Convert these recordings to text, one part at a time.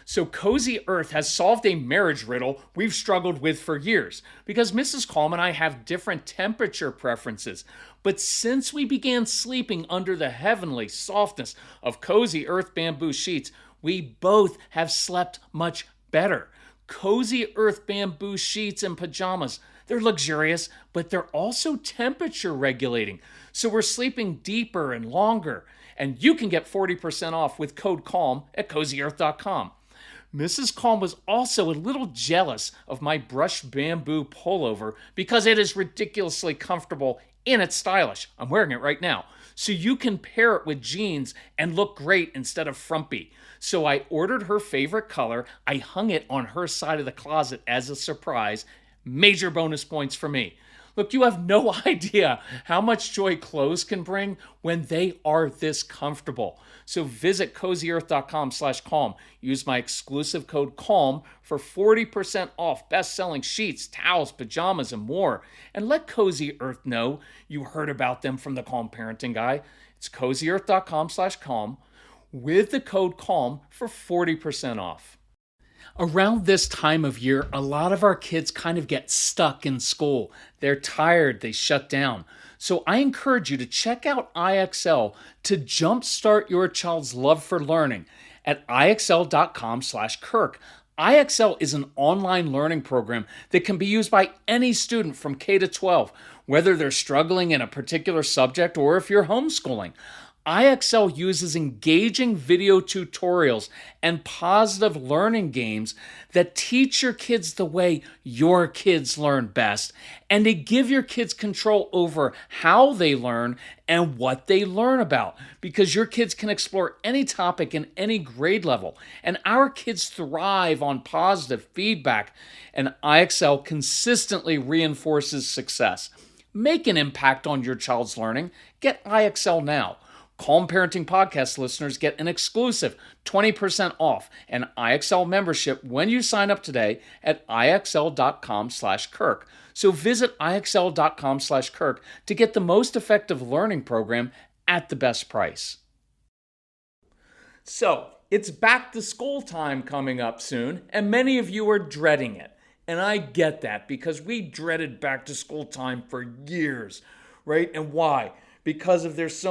So Cozy Earth has solved a marriage riddle we've struggled with for years because Mrs. Calm and I have different temperature preferences. But since we began sleeping under the heavenly softness of Cozy Earth bamboo sheets, we both have slept much better. Cozy Earth bamboo sheets and pajamas. They're luxurious, but they're also temperature regulating. So we're sleeping deeper and longer. And you can get 40% off with code CALM at CozyEarth.com. Mrs. Calm was also a little jealous of my brushed bamboo pullover because it is ridiculously comfortable and it's stylish. I'm wearing it right now. So you can pair it with jeans and look great instead of frumpy. So I ordered her favorite color. I hung it on her side of the closet as a surprise. Major bonus points for me. Look, you have no idea how much joy clothes can bring when they are this comfortable. So visit CozyEarth.com/calm. Use my exclusive code CALM for 40% off best-selling sheets, towels, pajamas, and more. And let Cozy Earth know you heard about them from the Calm Parenting Guy. It's CozyEarth.com/calm with the code CALM for 40% off. Around this time of year, a lot of our kids kind of get stuck in school. They're tired, they shut down. So I encourage you to check out IXL to jumpstart your child's love for learning at IXL.com/Kirk. IXL is an online learning program that can be used by any student from K to 12, whether they're struggling in a particular subject or if you're homeschooling. IXL uses engaging video tutorials and positive learning games that teach your kids the way your kids learn best and to give your kids control over how they learn and what they learn about, because your kids can explore any topic in any grade level. And our kids thrive on positive feedback, and IXL consistently reinforces success. Make an impact on your child's learning. Get IXL now. Calm Parenting Podcast listeners get an exclusive 20% off an IXL membership when you sign up today at IXL.com/Kirk. So visit IXL.com/Kirk to get the most effective learning program at the best price. So, it's back to school time coming up soon, and many of you are dreading it. And I get that because we dreaded back to school time for years, right? And why? Because there's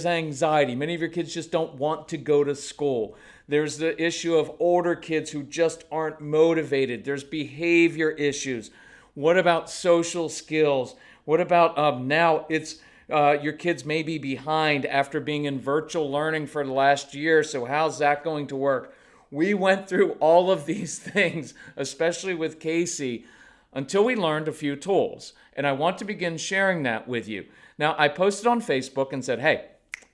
anxiety. Many of your kids just don't want to go to school. There's the issue of older kids who just aren't motivated. There's behavior issues. What about social skills? What about now it's your kids may be behind after being in virtual learning for the last year. So how's that going to work? We went through all of these things, especially with Casey, until we learned a few tools. And I want to begin sharing that with you. Now, I posted on Facebook and said, hey,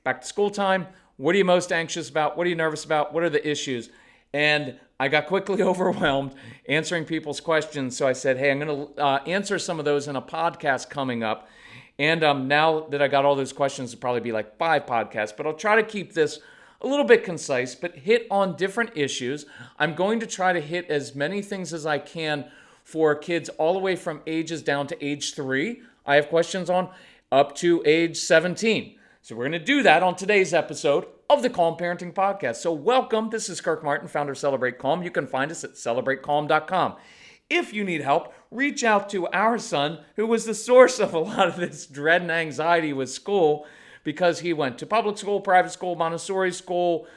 back to school time. What are you most anxious about? What are you nervous about? What are the issues? And I got quickly overwhelmed answering people's questions. So I said, hey, I'm going to answer some of those in a podcast coming up. And now that I got all those questions, it'll probably be like 5 podcasts. But I'll try to keep this a little bit concise, but hit on different issues. I'm going to try to hit as many things as I can for kids all the way from ages down to age 3. I have questions on up to age 17. So we're going to do that on today's episode of the Calm Parenting Podcast. So welcome. This is Kirk Martin, founder of Celebrate Calm. You can find us at celebratecalm.com. If you need help, reach out to our son, who was the source of a lot of this dread and anxiety with school, because he went to public school, private school, Montessori school,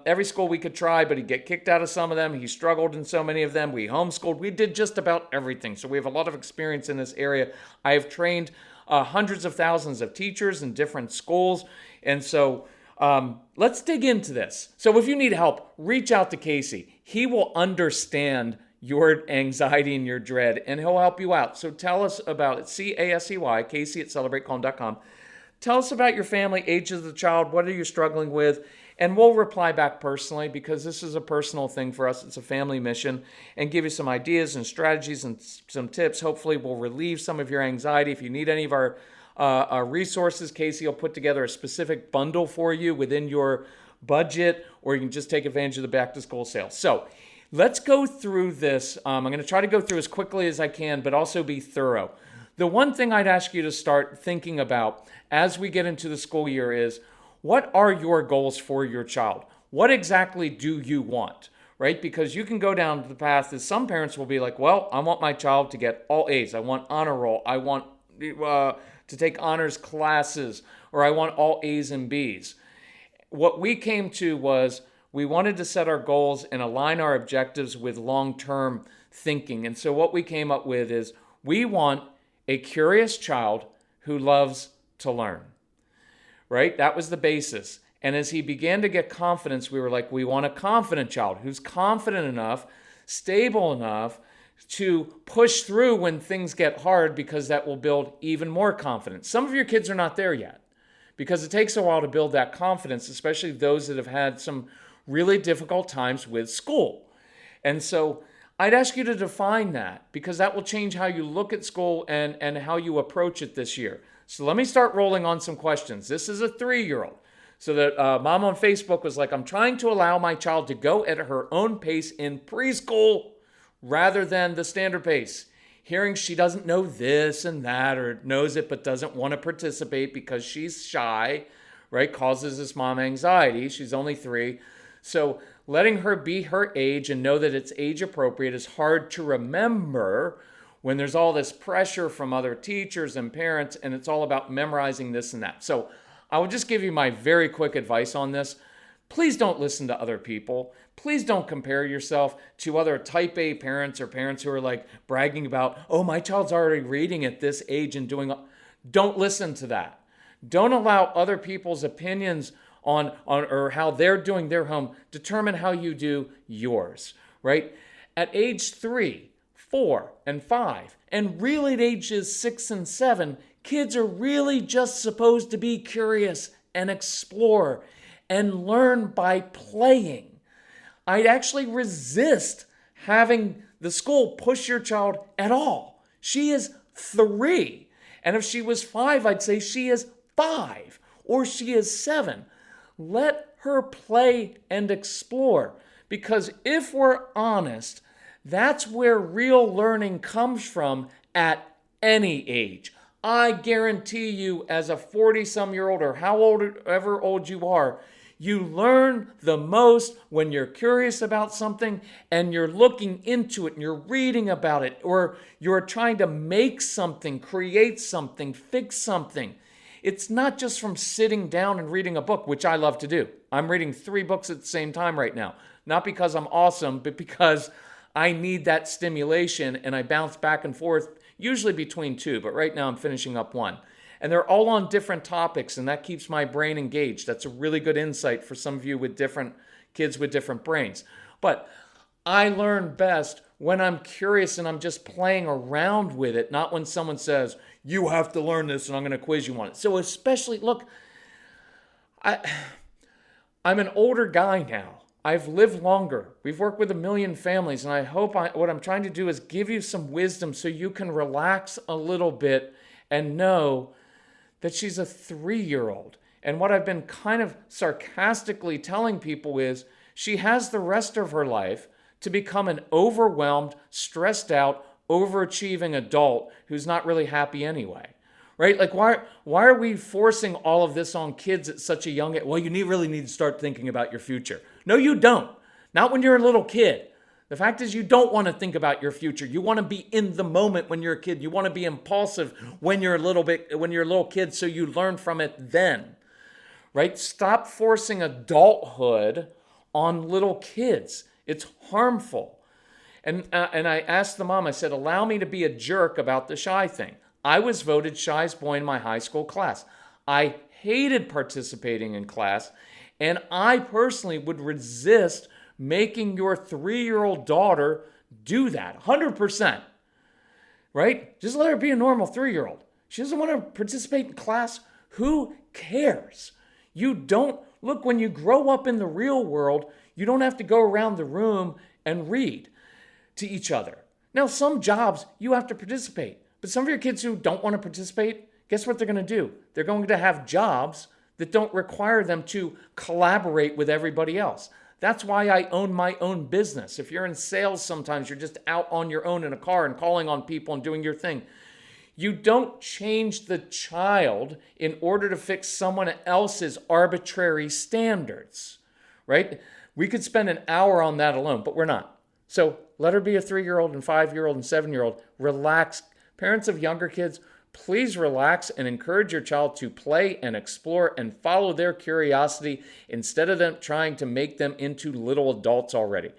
every school we could try, but he'd get kicked out of some of them. He struggled in so many of them. We homeschooled. We did just about everything. So we have a lot of experience in this area. I have trained hundreds of thousands of teachers in different schools. And so let's dig into this. So if you need help, reach out to Casey. He will understand your anxiety and your dread, and he'll help you out. So tell us about it. CASEY, Casey at celebratecalm.com. Tell us about your family, age of the child, what are you struggling with? And we'll reply back personally, because this is a personal thing for us. It's a family mission, and give you some ideas and strategies and some tips. Hopefully we'll relieve some of your anxiety. If you need any of our resources, Casey will put together a specific bundle for you within your budget, or you can just take advantage of the back to school sale. So let's go through this. I'm going to try to go through as quickly as I can, but also be thorough. The one thing I'd ask you to start thinking about as we get into the school year is, what are your goals for your child? What exactly do you want, right? Because you can go down the path that some parents will be like, well, I want my child to get all A's. I want honor roll. I want to take honors classes, or I want all A's and B's. What we came to was we wanted to set our goals and align our objectives with long-term thinking. And so what we came up with is we want a curious child who loves to learn, right? That was the basis. And as he began to get confidence, we were like, we want a confident child who's confident enough, stable enough to push through when things get hard, because that will build even more confidence. Some of your kids are not there yet because it takes a while to build that confidence, especially those that have had some really difficult times with school. And so I'd ask you to define that, because that will change how you look at school and how you approach it this year. So let me start rolling on some questions. This is a 3-year-old. So that mom on Facebook was like, I'm trying to allow my child to go at her own pace in preschool rather than the standard pace. Hearing she doesn't know this and that, or knows it but doesn't want to participate because she's shy, right, causes this mom anxiety. She's only 3. So letting her be her age and know that it's age appropriate is hard to remember when there's all this pressure from other teachers and parents, and it's all about memorizing this and that. So I will just give you my very quick advice on this. Please don't listen to other people. Please don't compare yourself to other type A parents or parents who are like bragging about, oh, my child's already reading at this age and doing. Don't listen to that. Don't allow other people's opinions on or how they're doing their home determine how you do yours, right? At age 3, 4, and 5, and really at ages 6 and 7, kids are really just supposed to be curious and explore and learn by playing. I'd actually resist having the school push your child at all. She is 3. And if she was 5, I'd say she is 5 or she is 7. Let her play and explore. Because if we're honest, that's where real learning comes from at any age. I guarantee you, as a 40-some-year-old or however old you are, you learn the most when you're curious about something and you're looking into it and you're reading about it, or you're trying to make something, create something, fix something. It's not just from sitting down and reading a book, which I love to do. I'm reading 3 books at the same time right now. Not because I'm awesome, but because I need that stimulation and I bounce back and forth, usually between 2, but right now I'm finishing up 1. And they're all on different topics, and that keeps my brain engaged. That's a really good insight for some of you with different kids with different brains. But I learn best when I'm curious and I'm just playing around with it, not when someone says, you have to learn this and I'm going to quiz you on it. So especially, look, I'm an older guy now. I've lived longer. We've worked with 1 million families, and I hope what I'm trying to do is give you some wisdom so you can relax a little bit and know that she's a 3-year-old. And what I've been kind of sarcastically telling people is she has the rest of her life to become an overwhelmed, stressed out, overachieving adult who's not really happy anyway. Right? Like, why are we forcing all of this on kids at such a young age? Well, you really need to start thinking about your future. No, you don't. Not when you're a little kid. The fact is, you don't want to think about your future. You want to be in the moment when you're a kid. You want to be impulsive when you're a little kid, so you learn from it then. Right? Stop forcing adulthood on little kids. It's harmful. And I asked the mom, I said, allow me to be a jerk about the shy thing. I was voted shyest boy in my high school class. I hated participating in class, and I personally would resist making your 3-year-old daughter do that, 100%. Right? Just let her be a normal 3-year-old. She doesn't want to participate in class. Who cares? You don't, look, when you grow up in the real world, you don't have to go around the room and read to each other. Now, some jobs you have to participate. But some of your kids who don't want to participate, guess what they're going to do? They're going to have jobs that don't require them to collaborate with everybody else. That's why I own my own business. If you're in sales, sometimes you're just out on your own in a car and calling on people and doing your thing. You don't change the child in order to fix someone else's arbitrary standards, right? We could spend an hour on that alone, but we're not. So let her be a 3-year-old and 5-year-old and 7-year-old. Relax. Parents of younger kids, please relax and encourage your child to play and explore and follow their curiosity instead of them trying to make them into little adults already.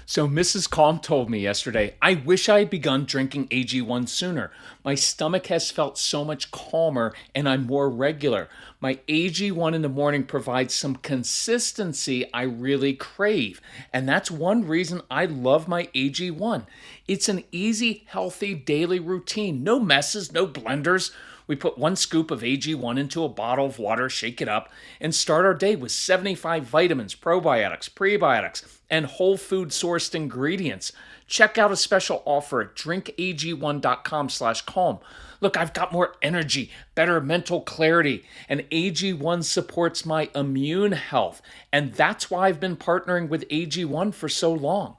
So Mrs. Calm told me yesterday, I wish I had begun drinking AG1 sooner. My stomach has felt so much calmer and I'm more regular. My AG1 in the morning provides some consistency I really crave. And that's one reason I love my AG1. It's an easy, healthy daily routine. No messes, no blenders. We put 1 scoop of AG1 into a bottle of water, shake it up, and start our day with 75 vitamins, probiotics, prebiotics, and whole food sourced ingredients. Check out a special offer at drinkag1.com/calm. Look, I've got more energy, better mental clarity, and AG1 supports my immune health. And that's why I've been partnering with AG1 for so long.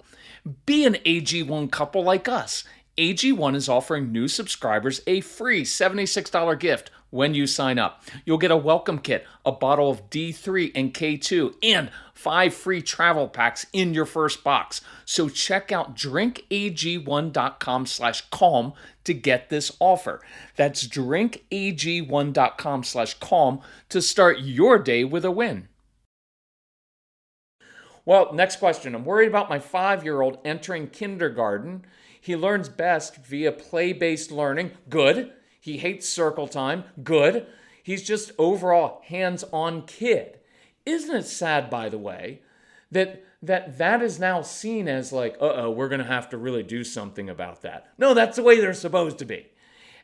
Be an AG1 couple like us. AG1 is offering new subscribers a free $76 gift when you sign up. You'll get a welcome kit, a bottle of D3 and K2, and 5 free travel packs in your first box. So check out drinkag1.com/calm to get this offer. That's drinkag1.com/calm to start your day with a win. Well, next question. I'm worried about my 5-year-old entering kindergarten. He learns best via play-based learning. Good. He hates circle time. Good. He's just overall hands-on kid. Isn't it sad, by the way, that is now seen as like, we're going to have to really do something about that. No, that's the way they're supposed to be.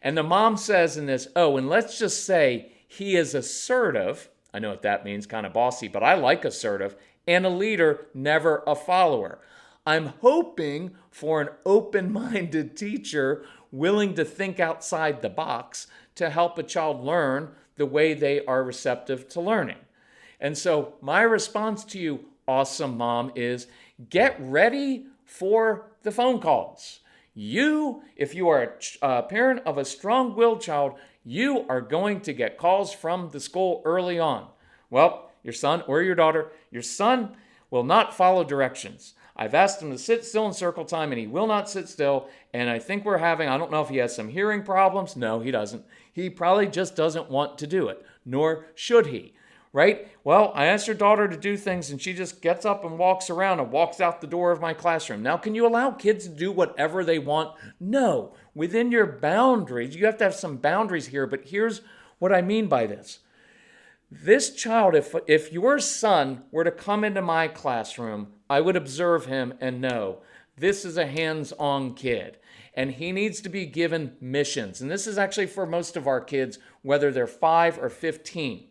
And the mom says in this, and let's just say he is assertive. I know what that means, kind of bossy, but I like assertive. And a leader, never a follower. I'm hoping for an open-minded teacher willing to think outside the box to help a child learn the way they are receptive to learning. And so my response to you, awesome mom, is get ready for the phone calls. You, if you are a parent of a strong-willed child, you are going to get calls from the school early on. Well, your son or your daughter, your son will not follow directions. I've asked him to sit still in circle time, and he will not sit still. And I think I don't know if he has some hearing problems. No, he doesn't. He probably just doesn't want to do it, nor should he, right? Well, I asked your daughter to do things, and she just gets up and walks around and walks out the door of my classroom. Now, can you allow kids to do whatever they want? No. Within your boundaries, you have to have some boundaries here, but here's what I mean by this. This child, if your son were to come into my classroom, I would observe him and know this is a hands-on kid, and he needs to be given missions. And this is actually for most of our kids, whether they're 5 or 15.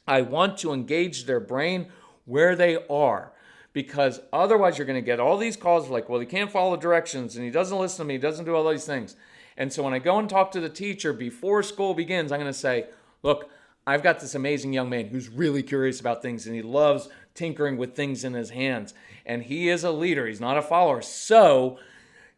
I want to engage their brain where they are, because otherwise you're going to get all these calls like, well, he can't follow directions, and he doesn't listen to me, he doesn't do all these things. And so when I go and talk to the teacher before school begins, I'm going to say, look, I've got this amazing young man who's really curious about things, and he loves tinkering with things in his hands. And he is a leader. He's not a follower. So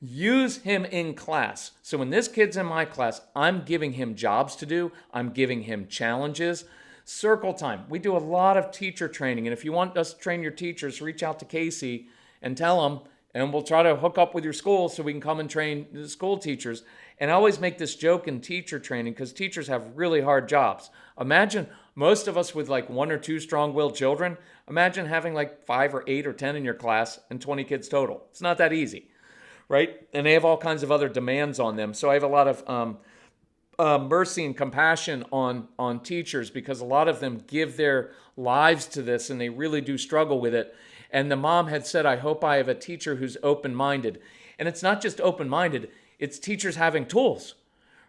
use him in class. So when this kid's in my class, I'm giving him jobs to do. I'm giving him challenges. Circle time. We do a lot of teacher training. And if you want us to train your teachers, reach out to Casey and tell them, and we'll try to hook up with your school so we can come and train the school teachers. And I always make this joke in teacher training because teachers have really hard jobs. Imagine most of us with like 1 or 2 strong-willed children. Imagine having like 5 or 8 or 10 in your class and 20 kids total. It's not that easy, right? And they have all kinds of other demands on them. So I have a lot of mercy and compassion on teachers because a lot of them give their lives to this and they really do struggle with it. And the mom had said, I hope I have a teacher who's open-minded. And it's not just open-minded, it's teachers having tools,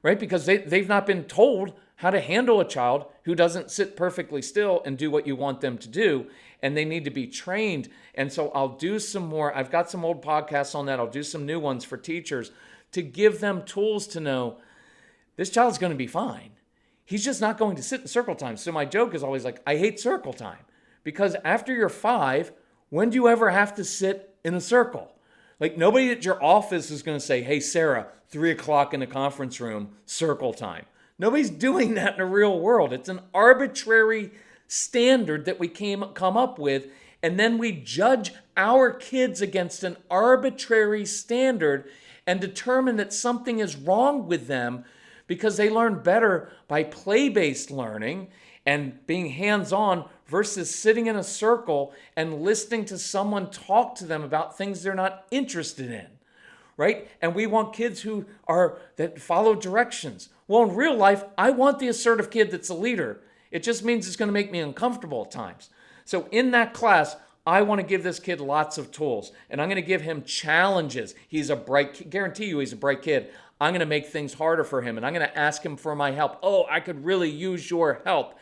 right? Because they've not been told how to handle a child who doesn't sit perfectly still and do what you want them to do. And they need to be trained. And so I'll do some more. I've got some old podcasts on that. I'll do some new ones for teachers to give them tools to know this child's going to be fine. He's just not going to sit in circle time. So my joke is always like, I hate circle time. Because after you're 5, when do you ever have to sit in a circle? Like nobody at your office is going to say, hey, Sarah, 3 o'clock in the conference room, circle time. Nobody's doing that in the real world. It's an arbitrary standard that we come up with, And then we judge our kids against an arbitrary standard and determine that something is wrong with them because they learn better by play-based learning and being hands-on versus sitting in a circle and listening to someone talk to them about things they're not interested in, right? And we want kids that follow directions. Well, in real life, I want the assertive kid that's a leader. It just means it's going to make me uncomfortable at times. So in that class, I want to give this kid lots of tools, and I'm going to give him challenges. Guarantee you he's a bright kid. I'm going to make things harder for him, and I'm going to ask him for my help. Oh, I could really use your help.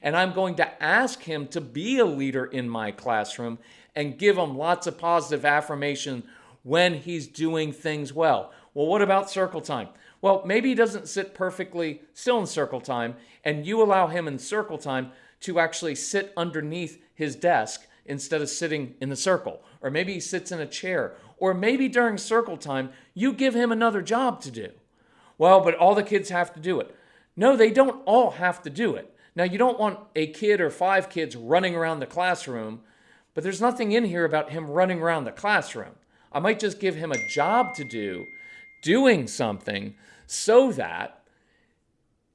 And I'm going to ask him to be a leader in my classroom and give him lots of positive affirmation when he's doing things well. Well, what about circle time? Well, maybe he doesn't sit perfectly still in circle time, and you allow him in circle time to actually sit underneath his desk instead of sitting in the circle. Or maybe he sits in a chair. Or maybe during circle time, you give him another job to do. Well, but all the kids have to do it. No, they don't all have to do it. Now, you don't want a kid or 5 kids running around the classroom, but there's nothing in here about him running around the classroom. I might just give him a job to do, doing something, so that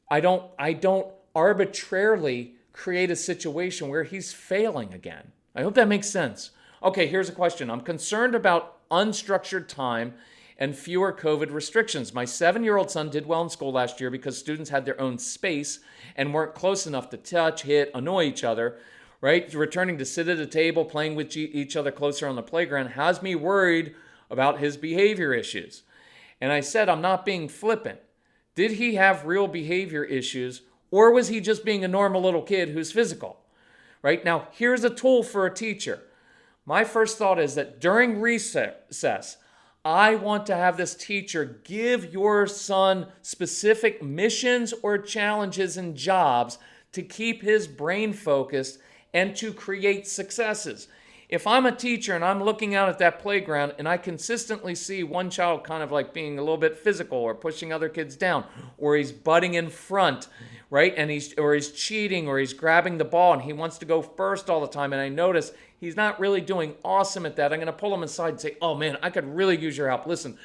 I don't arbitrarily create a situation where he's failing again. I hope that makes sense. Okay, here's a question. I'm concerned about unstructured time and fewer COVID restrictions. My 7-year-old son did well in school last year because students had their own space and weren't close enough to touch, hit, annoy each other, right? Returning to sit at a table, playing with each other closer on the playground has me worried about his behavior issues. And I said, I'm not being flippant. Did he have real behavior issues, or was he just being a normal little kid who's physical? Right? Now, here's a tool for a teacher. My first thought is that during recess, I want to have this teacher give your son specific missions or challenges and jobs to keep his brain focused and to create successes. If I'm a teacher and I'm looking out at that playground and I consistently see one child kind of like being a little bit physical or pushing other kids down, or he's butting in front, right? And he's cheating, or he's grabbing the ball and he wants to go first all the time, and I notice he's not really doing awesome at that, I'm going to pull him aside and say, oh man, I could really use your help. Listen,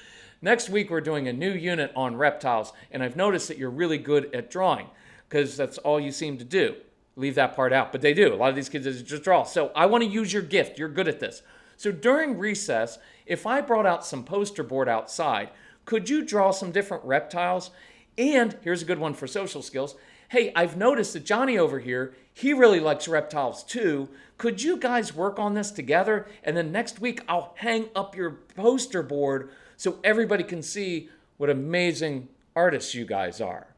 next week we're doing a new unit on reptiles, and I've noticed that you're really good at drawing because that's all you seem to do. Leave that part out, but they do. A lot of these kids just draw. So I want to use your gift. You're good at this. So during recess, if I brought out some poster board outside, could you draw some different reptiles? And here's a good one for social skills. Hey, I've noticed that Johnny over here, he really likes reptiles too. Could you guys work on this together? And then next week, I'll hang up your poster board so everybody can see what amazing artists you guys are.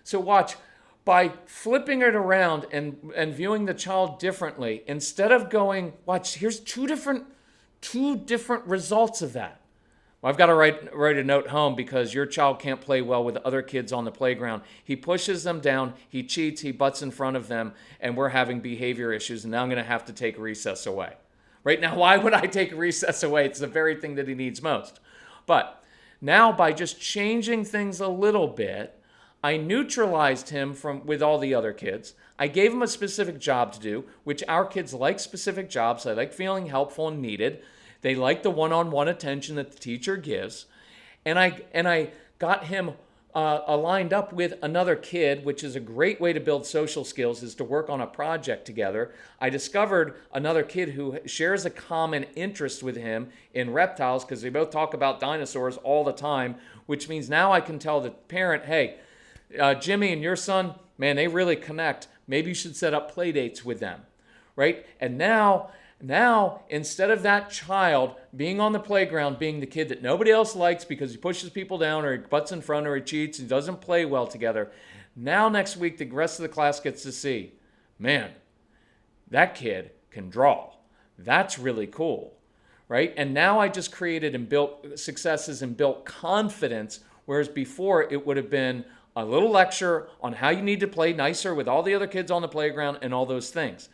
So watch. By flipping it around and viewing the child differently, instead of going, watch, here's two different results of that. Well, I've got to write a note home because your child can't play well with other kids on the playground. He pushes them down, he cheats, he butts in front of them, and we're having behavior issues, and now I'm going to have to take recess away. Right now, why would I take recess away? It's the very thing that he needs most. But now by just changing things a little bit, I neutralized him with all the other kids. I gave him a specific job to do, which our kids like specific jobs. They like feeling helpful and needed. They like the one-on-one attention that the teacher gives. And I got him aligned up with another kid, which is a great way to build social skills, is to work on a project together. I discovered another kid who shares a common interest with him in reptiles because they both talk about dinosaurs all the time, which means now I can tell the parent, hey, Jimmy and your son, man, they really connect. Maybe you should set up play dates with them, right? And now, instead of that child being on the playground, being the kid that nobody else likes because he pushes people down or he butts in front or he cheats, he doesn't play well together, now next week the rest of the class gets to see, man, that kid can draw. That's really cool, right? And now I just created and built successes and built confidence, whereas before it would have been a little lecture on how you need to play nicer with all the other kids on the playground and all those things.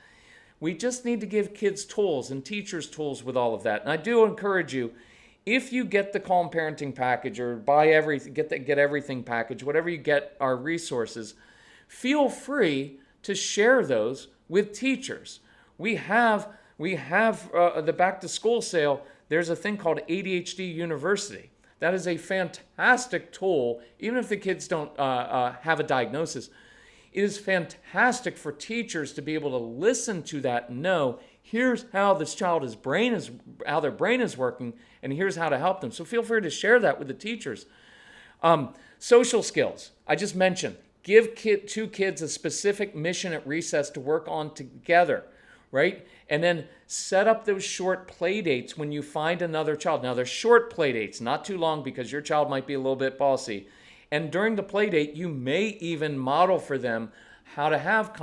We just need to give kids tools and teachers tools with all of that. And I do encourage you, if you get the Calm Parenting package or buy everything, get everything package, whatever you get our resources, feel free to share those with teachers. We have We have the back to school sale. There's a thing called ADHD University. That is a fantastic tool, even if the kids don't have a diagnosis. It is fantastic for teachers to be able to listen to that and know, here's how this child's brain is, how their brain is working, and here's how to help them. So feel free to share that with the teachers. Social skills, I just mentioned. Give two kids a specific mission at recess to work on together, right? And then set up those short play dates when you find another child. Now, they're short play dates, not too long, because your child might be a little bit bossy. And during the play date, you may even model for them how to have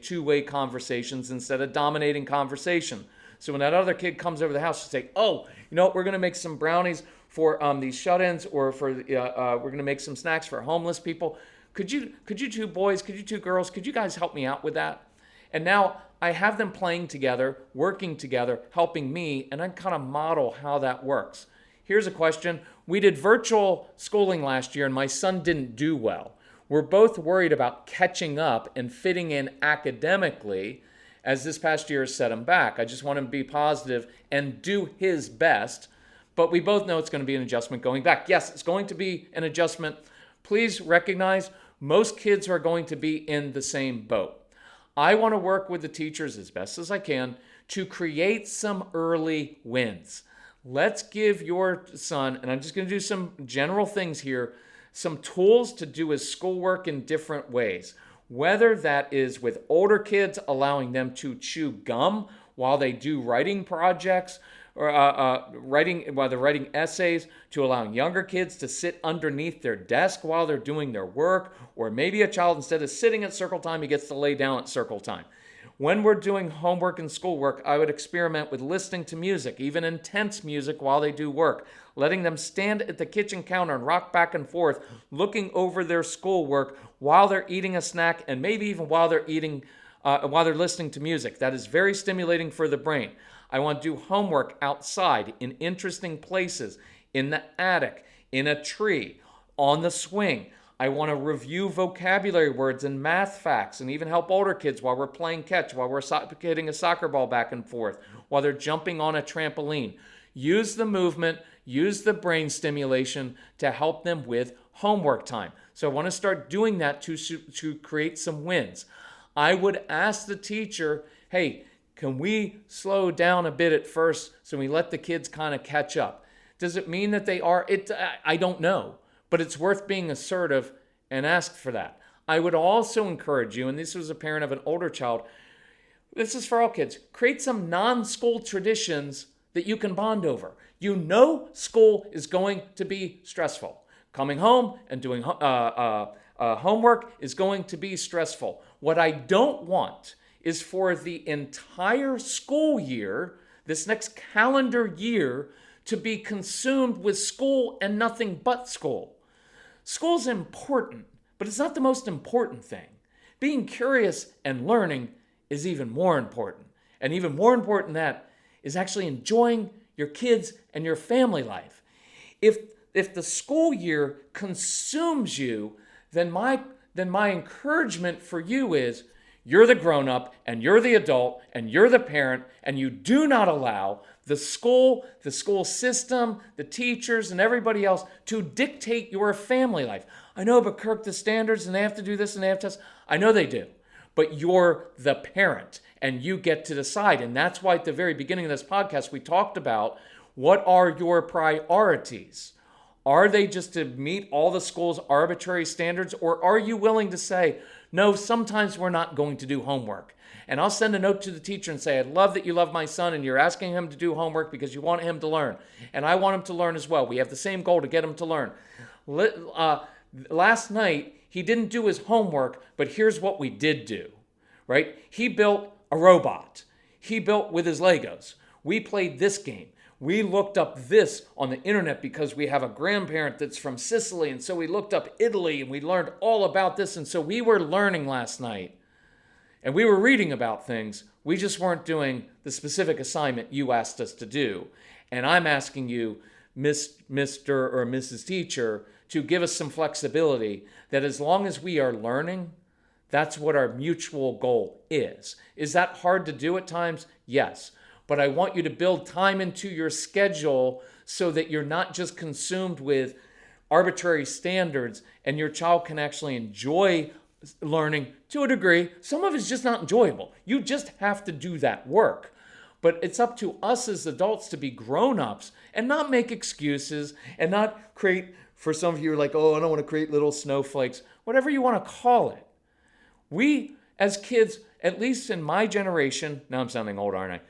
two-way conversations instead of dominating conversation. So when that other kid comes over the house, you say, oh, you know what, we're going to make some brownies for these shut-ins, or for we're going to make some snacks for homeless people. Could you two boys, could you two girls, could you guys help me out with that? And now I have them playing together, working together, helping me, and I kind of model how that works. Here's a question. We did virtual schooling last year, and my son didn't do well. We're both worried about catching up and fitting in academically, as this past year has set him back. I just want him to be positive and do his best, but we both know it's going to be an adjustment going back. Yes, it's going to be an adjustment. Please recognize most kids are going to be in the same boat. I want to work with the teachers as best as I can to create some early wins. Let's give your son, and I'm just going to do some general things here, some tools to do his schoolwork in different ways. Whether that is with older kids, allowing them to chew gum while they do writing projects, or while they're writing essays, to allowing younger kids to sit underneath their desk while they're doing their work, or maybe a child, instead of sitting at circle time, he gets to lay down at circle time. When we're doing homework and schoolwork, I would experiment with listening to music, even intense music, while they do work, letting them stand at the kitchen counter and rock back and forth, looking over their schoolwork while they're eating a snack, and maybe even while they're listening to music. That is very stimulating for the brain. I want to do homework outside in interesting places, in the attic, in a tree, on the swing. I want to review vocabulary words and math facts, and even help older kids while we're playing catch, while we're hitting a soccer ball back and forth, while they're jumping on a trampoline. Use the movement, use the brain stimulation to help them with homework time. So I want to start doing that to create some wins. I would ask the teacher, hey, can we slow down a bit at first so we let the kids kind of catch up? Does it mean that they are? I don't know, but it's worth being assertive and ask for that. I would also encourage you, and this was a parent of an older child, this is for all kids, create some non-school traditions that you can bond over. You know school is going to be stressful. Coming home and doing homework is going to be stressful. What I don't want is for the entire school year, this next calendar year, to be consumed with school and nothing but school. School's important, but it's not the most important thing. Being curious and learning is even more important. And even more important than that is actually enjoying your kids and your family life. If the school year consumes you, then my encouragement for you is, you're the grown-up, and you're the adult, and you're the parent, and you do not allow the school system, the teachers, and everybody else to dictate your family life. I know, but Kirk, the standards, and they have to do this, and they have to... I know they do, but you're the parent, and you get to decide. And that's why at the very beginning of this podcast, we talked about, what are your priorities? Are they just to meet all the school's arbitrary standards, or are you willing to say, no, sometimes we're not going to do homework? And I'll send a note to the teacher and say, I love that you love my son and you're asking him to do homework because you want him to learn. And I want him to learn as well. We have the same goal, to get him to learn. Last night, he didn't do his homework, but here's what we did do, right? He built a robot. He built with his Legos. We played this game. We looked up this on the internet because we have a grandparent that's from Sicily, and so we looked up Italy, and we learned all about this, and so we were learning last night. And we were reading about things. We just weren't doing the specific assignment you asked us to do. And I'm asking you, Mr. or Mrs. Teacher, to give us some flexibility that as long as we are learning, that's what our mutual goal is. Is that hard to do at times? Yes. but I want you to build time into your schedule so that you're not just consumed with arbitrary standards and your child can actually enjoy learning to a degree. Some of it's just not enjoyable. You just have to do that work. But it's up to us as adults to be grown-ups and not make excuses and not create, for some of you are like, oh, I don't want to create little snowflakes, whatever you want to call it. We, as kids, at least in my generation, now I'm sounding old, aren't I?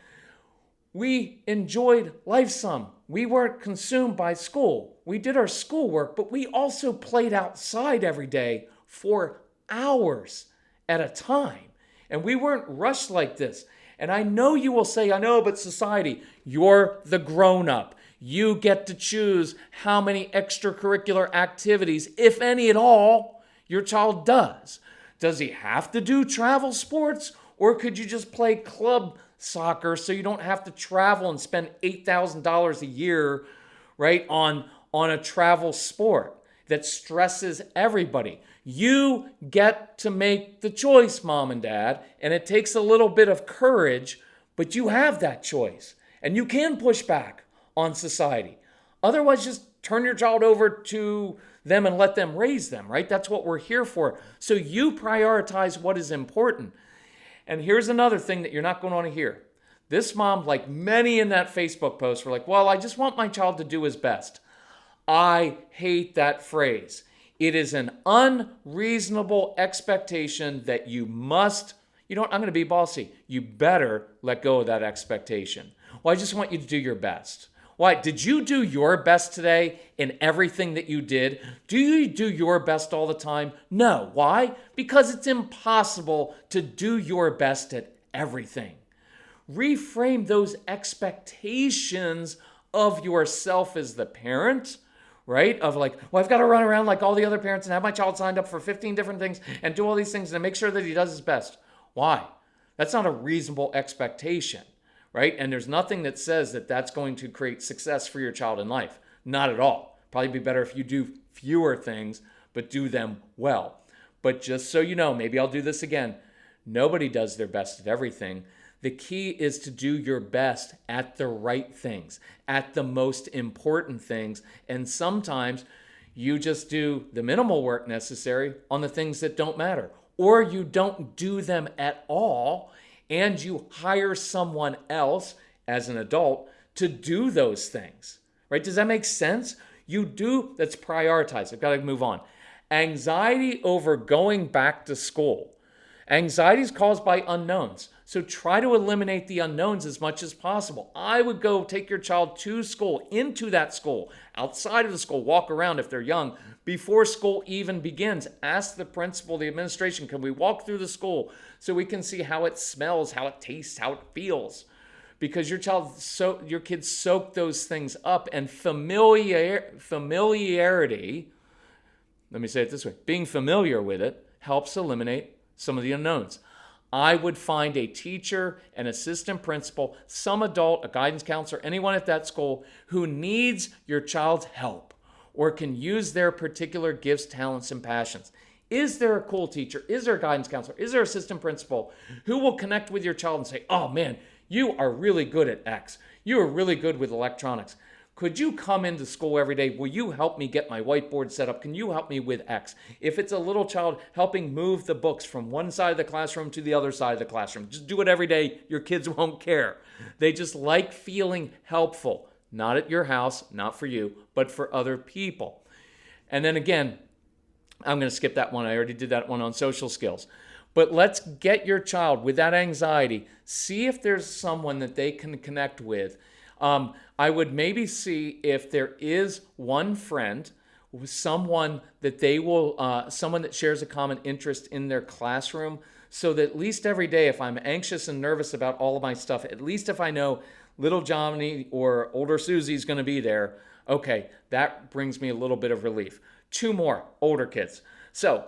We enjoyed life some. We weren't consumed by school. We did our schoolwork, but we also played outside every day for hours at a time. And we weren't rushed like this. And I know you will say, I know, but society, you're the grown-up. You get to choose how many extracurricular activities, if any at all, your child does. Does he have to do travel sports? Or could you just play club soccer so you don't have to travel and spend $8,000 a year, right, on a travel sport that stresses everybody? You get to make the choice, mom and dad, and it takes a little bit of courage, but you have that choice, and you can push back on society. Otherwise, just turn your child over to them and let them raise them, right? That's what we're here for. So you prioritize what is important. And here's another thing that you're not going to want to hear. This mom, like many in that Facebook post, were like, well, I just want my child to do his best. I hate that phrase. It is an unreasonable expectation that you must, I'm going to be bossy. You better let go of that expectation. Well, I just want you to do your best. Why? Did you do your best today in everything that you did? Do you do your best all the time? No. Why? Because it's impossible to do your best at everything. Reframe those expectations of yourself as the parent, right? Of like, well, I've got to run around like all the other parents and have my child signed up for 15 different things and do all these things and make sure that he does his best. Why? That's not a reasonable expectation, right? And there's nothing that says that that's going to create success for your child in life. Not at all. Probably be better if you do fewer things, but do them well. But just so you know, maybe I'll do this again. Nobody does their best at everything. The key is to do your best at the right things, at the most important things. And sometimes you just do the minimal work necessary on the things that don't matter, or you don't do them at all and you hire someone else as an adult to do those things, right? Does that make sense? Let's prioritize. I've got to move on. Anxiety over going back to school. Anxiety is caused by unknowns. So try to eliminate the unknowns as much as possible. I would go take your child to school, into that school, outside of the school, walk around if they're young, before school even begins. Ask the principal, the administration, can we walk through the school so we can see how it smells, how it tastes, how it feels? Because your kids soak those things up, and familiarity, let me say it this way, being familiar with it helps eliminate some of the unknowns. I would find a teacher, an assistant principal, some adult, a guidance counselor, anyone at that school who needs your child's help or can use their particular gifts, talents, and passions. Is there a cool teacher? Is there a guidance counselor? Is there an assistant principal who will connect with your child and say, oh man, you are really good at X. You are really good with electronics. Could you come into school every day? Will you help me get my whiteboard set up? Can you help me with X? If it's a little child, helping move the books from one side of the classroom to the other side of the classroom. Just do it every day. Your kids won't care. They just like feeling helpful. Not at your house, not for you, but for other people. And then again, I'm going to skip that one. I already did that one on social skills. But let's get your child with that anxiety. See if there's someone that they can connect with. I would maybe see if there is one friend, someone that someone that shares a common interest in their classroom, so that at least every day, if I'm anxious and nervous about all of my stuff, at least if I know little Johnny or older Susie's going to be there, okay, that brings me a little bit of relief. 2 more, older kids. So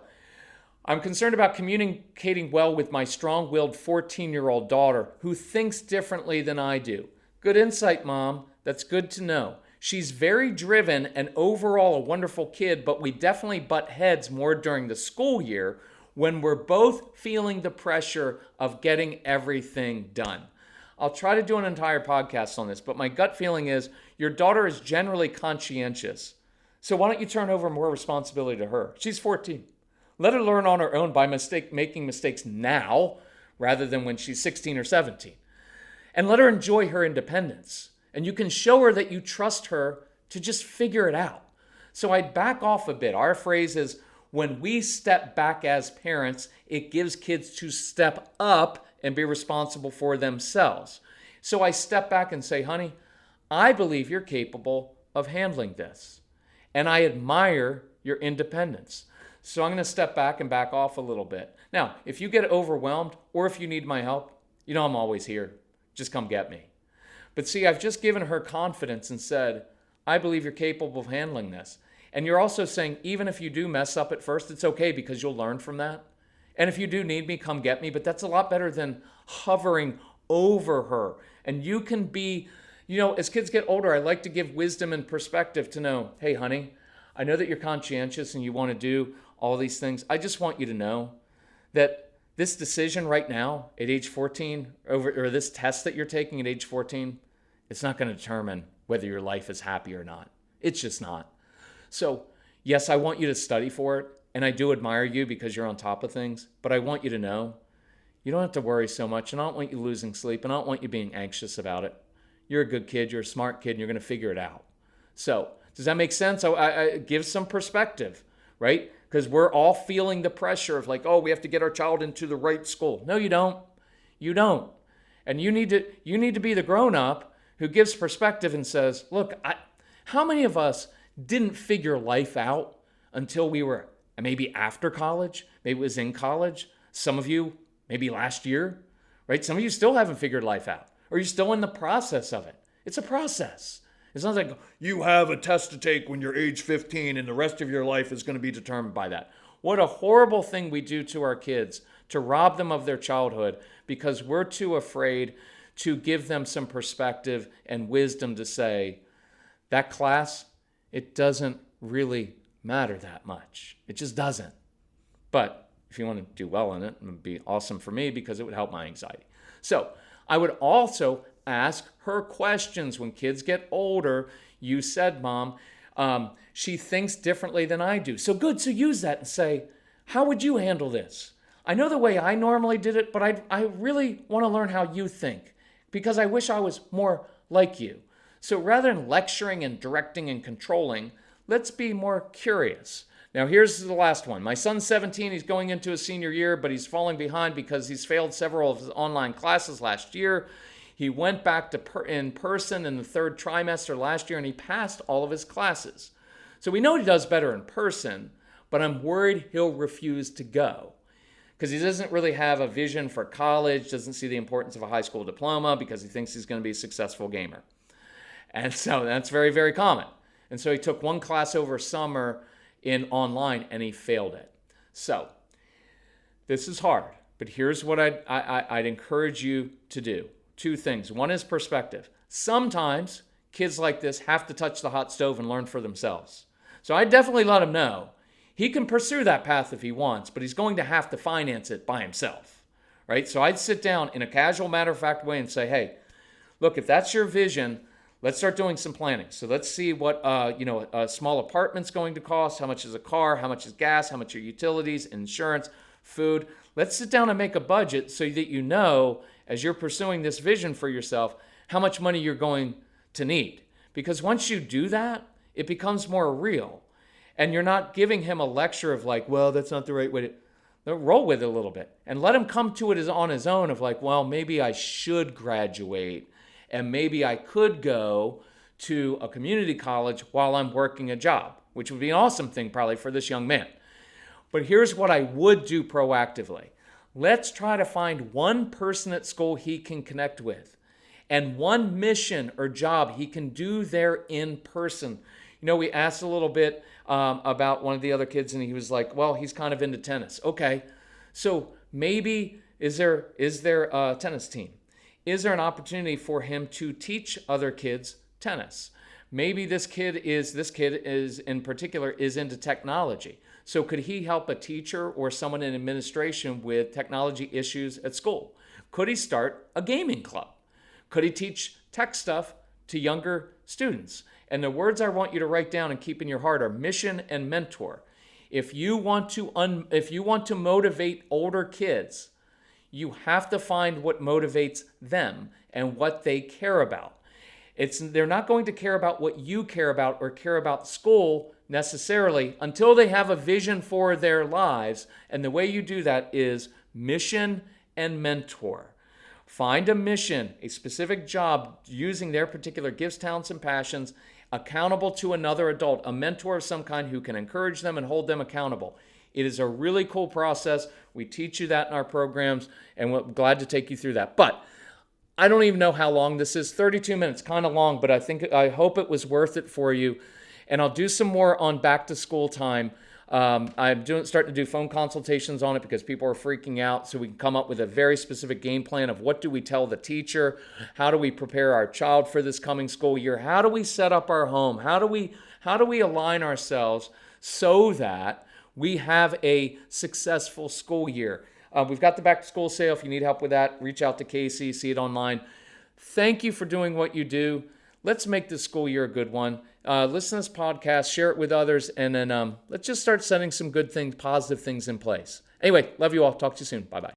I'm concerned about communicating well with my strong-willed 14-year-old daughter who thinks differently than I do. Good insight, Mom. That's good to know. She's very driven and overall a wonderful kid, but we definitely butt heads more during the school year when we're both feeling the pressure of getting everything done. I'll try to do an entire podcast on this, but my gut feeling is your daughter is generally conscientious. So why don't you turn over more responsibility to her? She's 14. Let her learn on her own by making mistakes now rather than when she's 16 or 17. And let her enjoy her independence. And you can show her that you trust her to just figure it out. So I'd back off a bit. Our phrase is, when we step back as parents, it gives kids to step up and be responsible for themselves. So I step back and say, honey, I believe you're capable of handling this. And I admire your independence. So I'm going to step back and back off a little bit. Now, if you get overwhelmed or if you need my help, you know I'm always here. Just come get me. But see, I've just given her confidence and said, I believe you're capable of handling this. And you're also saying, even if you do mess up at first, it's okay because you'll learn from that. And if you do need me, come get me. But that's a lot better than hovering over her. And you can be, as kids get older, I like to give wisdom and perspective to know, hey, honey, I know that you're conscientious and you want to do all these things. I just want you to know that this decision right now at age 14, or this test that you're taking at age 14, it's not going to determine whether your life is happy or not. It's just not. So, yes, I want you to study for it, and I do admire you because you're on top of things, but I want you to know you don't have to worry so much, and I don't want you losing sleep, and I don't want you being anxious about it. You're a good kid, you're a smart kid, and you're going to figure it out. So, does that make sense? I give some perspective, right? Because we're all feeling the pressure of like, oh, we have to get our child into the right school. No, you don't. You don't. And you need to be the grown-up who gives perspective and says, look, how many of us didn't figure life out until we were maybe after college, maybe it was in college, some of you maybe last year, right? Some of you still haven't figured life out, or you're still in the process of it. It's a process. It's not like you have a test to take when you're age 15 and the rest of your life is going to be determined by that. What a horrible thing we do to our kids to rob them of their childhood because we're too afraid to give them some perspective and wisdom to say, that class, it doesn't really matter that much. It just doesn't. But if you want to do well in it, it would be awesome for me because it would help my anxiety. So I would also ask her questions when kids get older. You said, Mom, she thinks differently than I do. So good. So use that and say, how would you handle this? I know the way I normally did it, but I really want to learn how you think because I wish I was more like you. So rather than lecturing and directing and controlling, let's be more curious. Now, here's the last one. My son's 17. He's going into his senior year, but he's falling behind because he's failed several of his online classes last year. He went back to in person in the third trimester last year, and he passed all of his classes. So we know he does better in person, but I'm worried he'll refuse to go because he doesn't really have a vision for college, doesn't see the importance of a high school diploma because he thinks he's going to be a successful gamer. And so that's very, very common. And so he took one class over summer in online and he failed it. So this is hard, but here's what I'd encourage you to do. Two things. One is perspective. Sometimes kids like this have to touch the hot stove and learn for themselves. So I definitely let him know he can pursue that path if he wants, but he's going to have to finance it by himself, right? So I'd sit down in a casual, matter-of-fact way and say, hey, look, if that's your vision, let's start doing some planning. So let's see what a small apartment's going to cost, how much is a car, how much is gas, how much are utilities, insurance, food. Let's sit down and make a budget so that you know, as you're pursuing this vision for yourself, how much money you're going to need. Because once you do that, it becomes more real. And you're not giving him a lecture of like, well, that's not the right way to roll with it a little bit. And let him come to it on his own of like, well, maybe I should graduate. And maybe I could go to a community college while I'm working a job, which would be an awesome thing probably for this young man. But here's what I would do proactively. Let's try to find one person at school he can connect with and one mission or job he can do there in person. We asked a little bit about one of the other kids and he was like, well, he's kind of into tennis. Okay, so maybe is there a tennis team? Is there an opportunity for him to teach other kids tennis? Maybe this kid is in particular is into technology. So could he help a teacher or someone in administration with technology issues at school? Could he start a gaming club? Could he teach tech stuff to younger students? And the words I want you to write down and keep in your heart are mission and mentor. If you want to motivate older kids, you have to find what motivates them and what they care about. They're not going to care about what you care about or care about school necessarily until they have a vision for their lives. And the way you do that is mission and mentor. Find a mission, a specific job using their particular gifts, talents, and passions, accountable to another adult, a mentor of some kind who can encourage them and hold them accountable. It is a really cool process. We teach you that in our programs, and we're glad to take you through that. But I don't even know how long this is. 32 minutes, kind of long, but I hope it was worth it for you. And I'll do some more on back to school time. I'm starting to do phone consultations on it because people are freaking out, so we can come up with a very specific game plan of what do we tell the teacher, how do we prepare our child for this coming school year, how do we set up our home, how do we align ourselves so that we have a successful school year. We've got the back to school sale. If you need help with that, reach out to Casey, see it online. Thank you for doing what you do. Let's make this school year a good one. Listen to this podcast, share it with others, and then let's just start setting some good things, positive things in place. Anyway, love you all. Talk to you soon. Bye-bye.